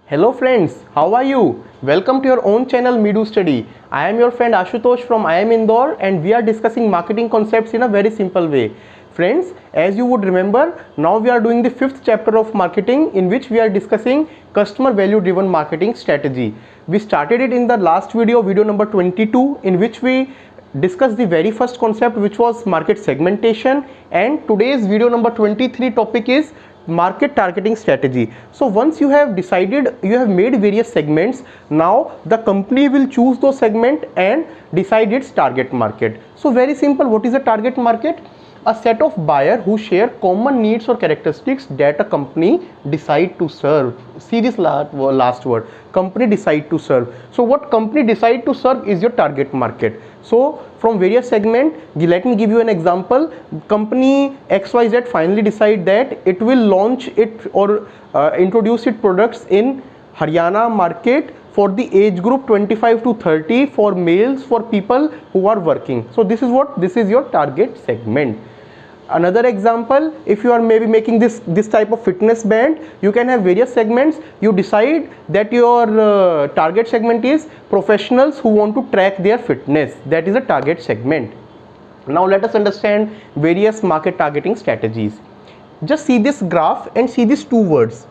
Hello friends, how are you? Welcome to your own channel Meedu Study. I am your friend Ashutosh from IIM Indore and we are discussing marketing concepts in a very simple way. Friends, as you would remember, now we are doing the fifth chapter of marketing in which we are discussing customer value driven marketing strategy. We started it in the last video number 22, in which we discussed the very first concept, which was market segmentation, and today's video number 23 topic is market targeting strategy. So once you have decided, you have made various segments, now the company will choose those segment and decide its target market. So very simple, what is a target market? A set of buyers who share common needs or characteristics that a company decide to serve. See this last word, company decide to serve. So what company decide to serve is your target market. So from various segment, let me give you an example. Company XYZ finally decide that it will launch it or introduce its products in Haryana market for the age group 25 to 30, for males, for people who are working. So this is your target segment. Another example, if you are maybe making this type of fitness band, you can have various segments. You decide that your target segment is professionals who want to track their fitness. That is a target segment. Now let us understand various market targeting strategies. Just see this graph and see these two words.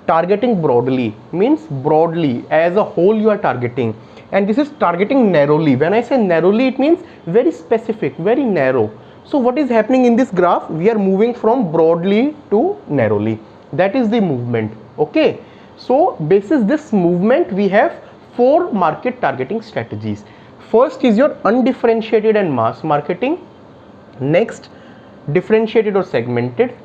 Targeting broadly means broadly, as a whole you are targeting, and this is targeting narrowly. When I say narrowly, it means very specific, very narrow. So what is happening in this graph? We are moving from broadly to narrowly. That is the movement. Okay. So basis this movement, we have four market targeting strategies. First is your undifferentiated and mass marketing. Next, differentiated or segmented.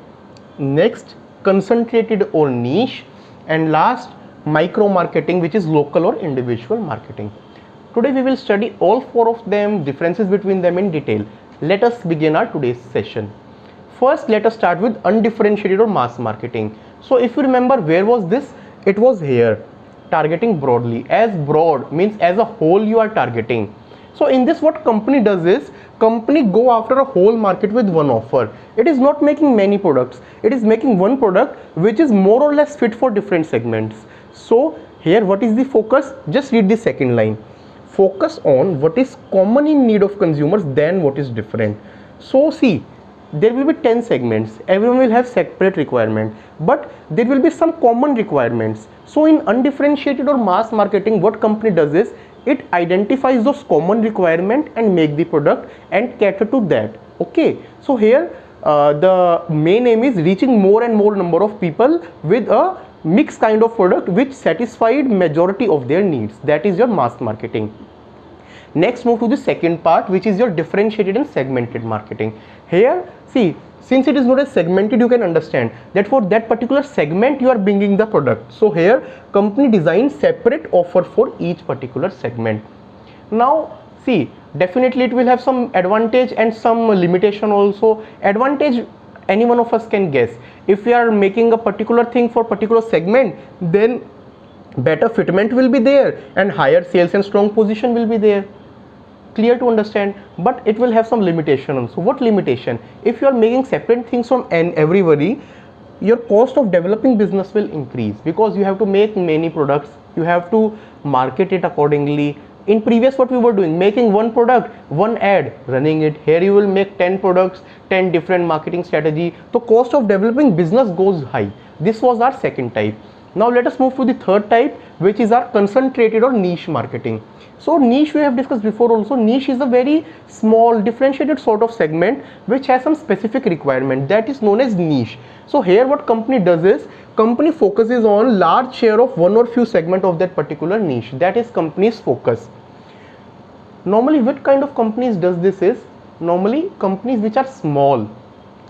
Next, concentrated or niche. And last, micro marketing, which is local or individual marketing. Today we will study all four of them, differences between them in detail. Let us begin our today's session. First, let us start with undifferentiated or mass marketing. So if you remember, where was this? It was here, targeting broadly. As broad means as a whole you are targeting. So in this, what company does is, company go after a whole market with one offer. It is not making many products. It is making one product which is more or less fit for different segments. So here, what is the focus? Just read the second line. Focus on what is common in need of consumers than what is different. So see, there will be 10 segments, everyone will have separate requirement, but there will be some common requirements. So in undifferentiated or mass marketing, what company does is, it identifies those common requirement and make the product and cater to that. Okay, so here the main aim is reaching more and more number of people with a mixed kind of product which satisfied majority of their needs. That is your mass marketing. Next, move to the second part, which is your differentiated and segmented marketing. Here, see, since it is not as segmented, you can understand that for that particular segment you are bringing the product. So here, company designs separate offer for each particular segment. Now see, definitely it will have some advantage and some limitation also. Advantage, any one of us can guess. If we are making a particular thing for particular segment, then better fitment will be there and higher sales and strong position will be there. Clear to understand? But it will have some limitation also. What limitation? If you are making separate things from everybody, your cost of developing business will increase, because you have to make many products, you have to market it accordingly. In previous, what we were doing, making one product, one ad, running it. Here you will make 10 products, 10 different marketing strategy. So cost of developing business goes high. This was our second type. Now let us move to the third type, which is our concentrated or niche marketing. So niche we have discussed before also. Niche is a very small differentiated sort of segment which has some specific requirement, that is known as niche. So here what company does is, company focuses on large share of one or few segment of that particular niche. That is company's focus. Normally what kind of companies does this is, normally companies which are small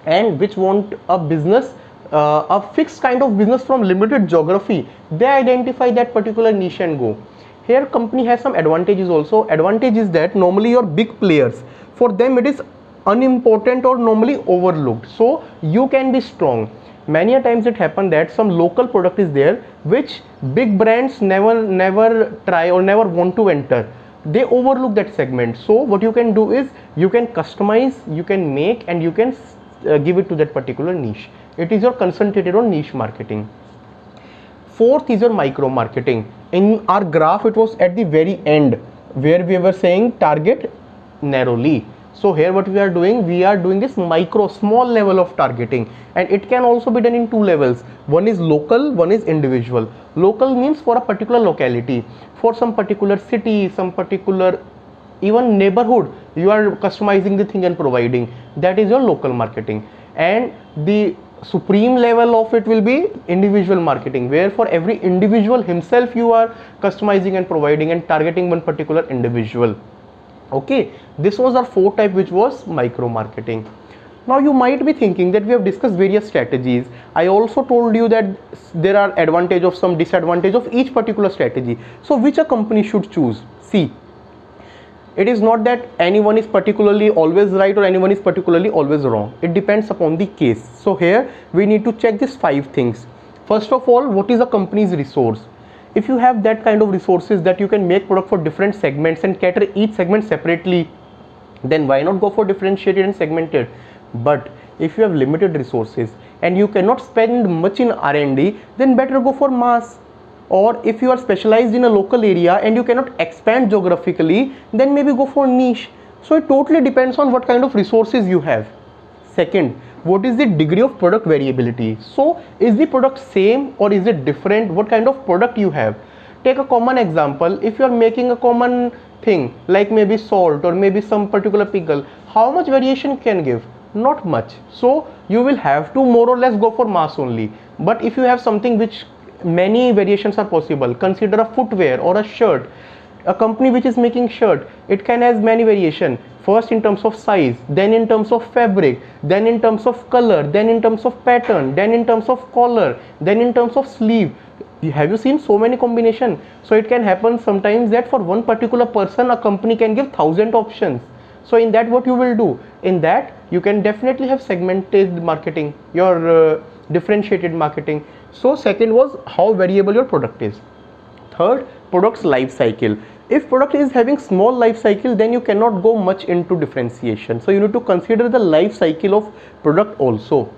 and which want a business, a fixed kind of business from limited geography, they identify that particular niche and go. Here company has some advantages also. Advantage is that normally your big players, for them it is unimportant or normally overlooked, so you can be strong. Many a times it happens that some local product is there which big brands never try or never want to enter. They overlook that segment. So what you can do is, you can customize, you can make, and you can give it to that particular niche. It is your concentrated on niche marketing. Fourth is your micro marketing. In our graph, it was at the very end where we were saying target narrowly. So here what we are doing this micro, small level of targeting, and it can also be done in two levels. One is local, one is individual. Local means for a particular locality, for some particular city, some particular even neighborhood, you are customizing the thing and providing. That is your local marketing. And the supreme level of it will be individual marketing, where for every individual himself you are customizing and providing and targeting one particular individual. Okay, this was our fourth type, which was micro marketing. Now you might be thinking that we have discussed various strategies. I also told you that there are advantage of some, disadvantage of each particular strategy. So which a company should choose? See, it is not that anyone is particularly always right or anyone is particularly always wrong. It depends upon the case. So here we need to check these 5 things. First of all, what is a company's resource? If you have that kind of resources that you can make product for different segments and cater each segment separately, then why not go for differentiated and segmented? But if you have limited resources and you cannot spend much in R&D, then better go for mass. Or if you are specialized in a local area and you cannot expand geographically, then maybe go for niche. So it totally depends on what kind of resources you have. Second, what is the degree of product variability? So is the product same or is it different? What kind of product you have? Take a common example. If you are making a common thing like maybe salt or maybe some particular pickle, how much variation can give? Not much. So you will have to more or less go for mass only. But if you have something which many variations are possible, consider a footwear or a shirt. A company which is making shirt, it can have many variation. First in terms of size, then in terms of fabric, then in terms of color, then in terms of pattern, then in terms of collar, then in terms of sleeve. Have you seen so many combination? So it can happen sometimes that for one particular person a company can give 1000 options. So in that, what you will do? In that you can definitely have segmented marketing, your differentiated marketing. So second was how variable your product is. Third, product's life cycle. If product is having small life cycle, then you cannot go much into differentiation. So you need to consider the life cycle of product also.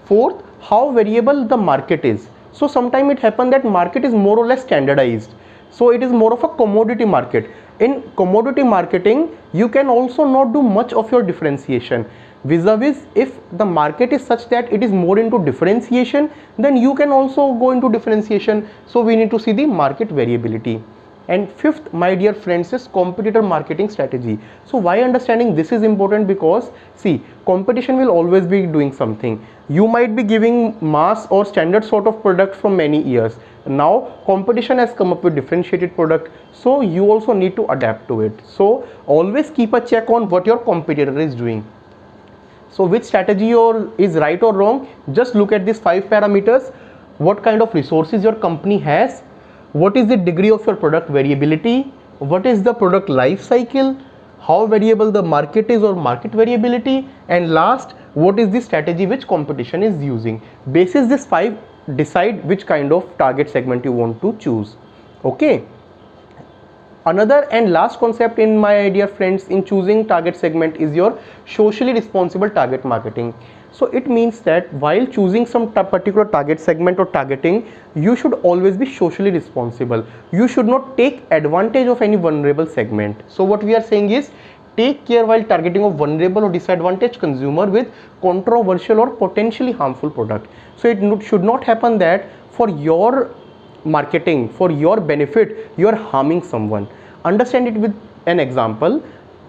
Fourth, how variable the market is. So sometimes it happens that market is more or less standardized. So it is more of a commodity market. In commodity marketing, you can also not do much of your differentiation. Vis-a-vis, if the market is such that it is more into differentiation, then you can also go into differentiation. So we need to see the market variability. And fifth, my dear friends, is competitor marketing strategy. So why understanding this is important? Because see, competition will always be doing something. You might be giving mass or standard sort of product for many years. Now competition has come up with differentiated product, so you also need to adapt to it. So always keep a check on what your competitor is doing. So which strategy is right or wrong? Just look at these 5 parameters. What kind of resources your company has? What is the degree of your product variability? What is the product life cycle? How variable the market is or market variability? And last, what is the strategy which competition is using? Basis this 5, decide which kind of target segment you want to choose. Okay. Another and last concept in my dear friends in choosing target segment is your socially responsible target marketing. So it means that while choosing some particular target segment or targeting, you should always be socially responsible. You should not take advantage of any vulnerable segment. So what we are saying is, take care while targeting a vulnerable or disadvantaged consumer with controversial or potentially harmful product. So it should not happen that for your marketing, for your benefit, you are harming someone. Understand it with an example.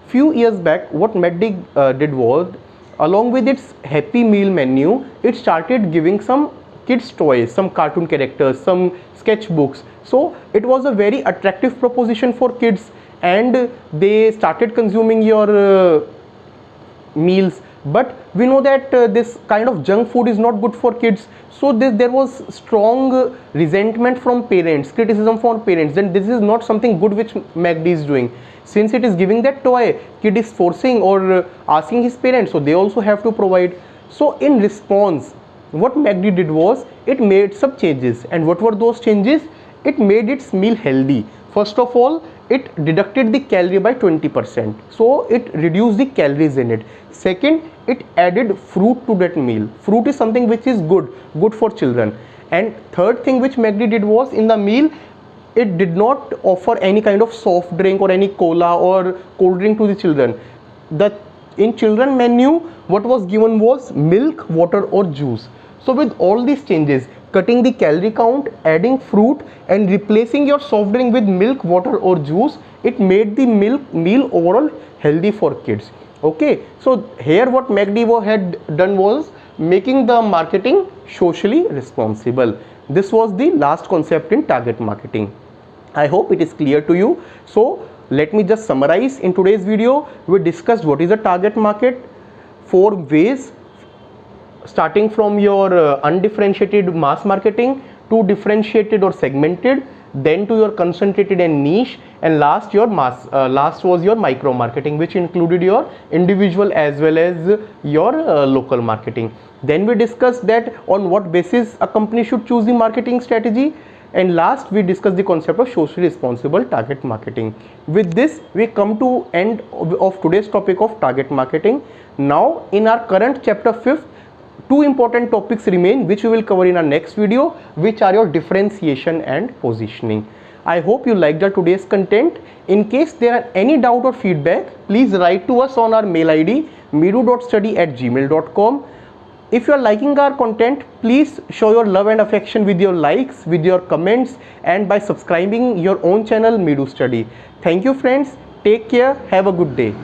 Few years back, what McD did was, along with its Happy Meal menu, it started giving some kids toys, some cartoon characters, some sketchbooks. So it was a very attractive proposition for kids, and they started consuming your meals. But we know that this kind of junk food is not good for kids. So there was strong resentment from parents, criticism from parents, and this is not something good which McD is doing. Since it is giving that toy, kid is forcing or asking his parents, so they also have to provide. So in response, what McD did was, it made some changes. And what were those changes? It made its meal healthy. First of all, it deducted the calorie by 20%. So it reduced the calories in it. Second, it added fruit to that meal. Fruit is something which is good for children. And third thing which McD did was, in the meal it did not offer any kind of soft drink or any cola or cold drink to the children. The in children menu what was given was milk, water or juice. So with all these changes, cutting the calorie count, adding fruit and replacing your soft drink with milk, water or juice, it made the meal overall healthy for kids. Okay, so here what McD had done was making the marketing socially responsible. This was the last concept in target marketing. I hope it is clear to you. So let me just summarize. In today's video we discussed what is a target market, 4 ways, starting from your undifferentiated mass marketing to differentiated or segmented, then to your concentrated and niche, and last was your micro marketing, which included your individual as well as your local marketing. Then we discussed that on what basis a company should choose the marketing strategy, and last we discussed the concept of socially responsible target marketing. With this we come to end of today's topic of target marketing. Now in our current chapter 5th, 2 important topics remain which we will cover in our next video, which are your differentiation and positioning. I hope you liked our today's content. In case there are any doubt or feedback, please write to us on our mail ID meedu.study@gmail.com. If you are liking our content, please show your love and affection with your likes, with your comments, and by subscribing your own channel Meedu Study. Thank you friends. Take care. Have a good day.